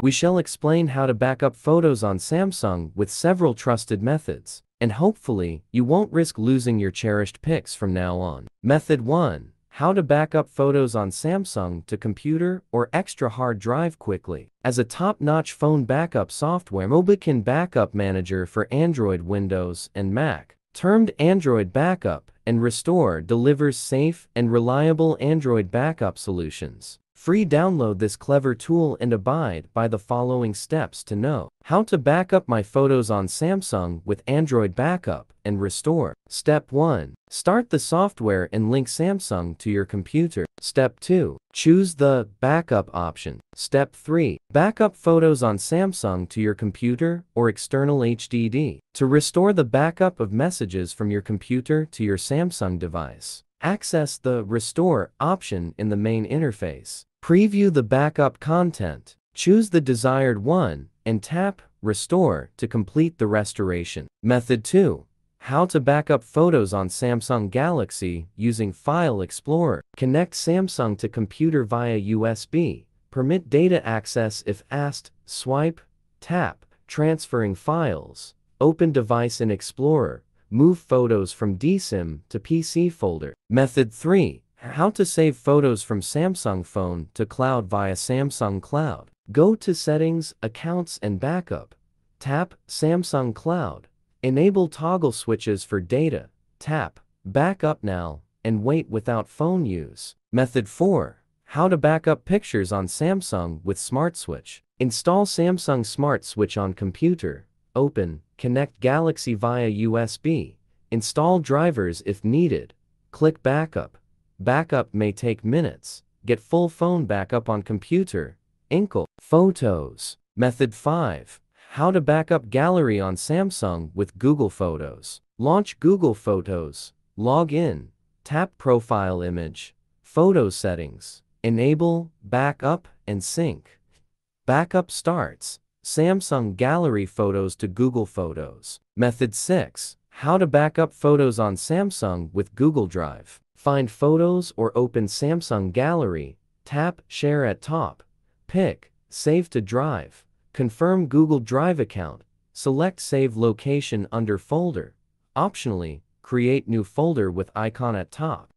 We shall explain how to back up photos on Samsung with several trusted methods, and hopefully, you won't risk losing your cherished pics from now on. Method 1. How to back up photos on Samsung to computer or extra hard drive quickly. As a top-notch phone backup software, Mobican Backup Manager for Android, Windows, and Mac, termed Android Backup and Restore, delivers safe and reliable Android backup solutions. Free download this clever tool and abide by the following steps to know how to back up my photos on Samsung with Android Backup and Restore. Step 1. Start the software and link Samsung to your computer. Step 2. Choose the Backup option. Step 3. Backup photos on Samsung to your computer or external HDD. To restore the backup of messages from your computer to your Samsung device, access the Restore option in the main interface. Preview the backup content. Choose the desired one and tap Restore to complete the restoration. Method 2. How to back up photos on Samsung Galaxy using File Explorer. Connect Samsung to computer via USB. Permit data access if asked. Swipe, tap, transferring files. Open device in Explorer. Move photos from DSIM to PC folder. Method 3. How to save photos from Samsung phone to cloud via Samsung Cloud. Go to Settings, Accounts and Backup. Tap Samsung Cloud. Enable toggle switches for data. Tap Backup Now and wait without phone use. Method 4. How to back up pictures on Samsung with Smart Switch. Install Samsung Smart Switch on computer. Open, connect Galaxy via USB. Install drivers if needed. Click Backup. Backup may take minutes. Get full phone backup on computer. Inkle. Photos. Method 5. How to back up gallery on Samsung with Google Photos. Launch Google Photos. Log in. Tap Profile Image. Photo Settings. Enable Backup and Sync. Backup starts. Samsung Gallery photos to Google Photos. Method 6. How to back up photos on Samsung with Google Drive. Find photos or open Samsung Gallery. Tap Share at top. Pick Save to Drive. Confirm Google Drive account. Select Save Location under Folder. Optionally, create new folder with icon at top.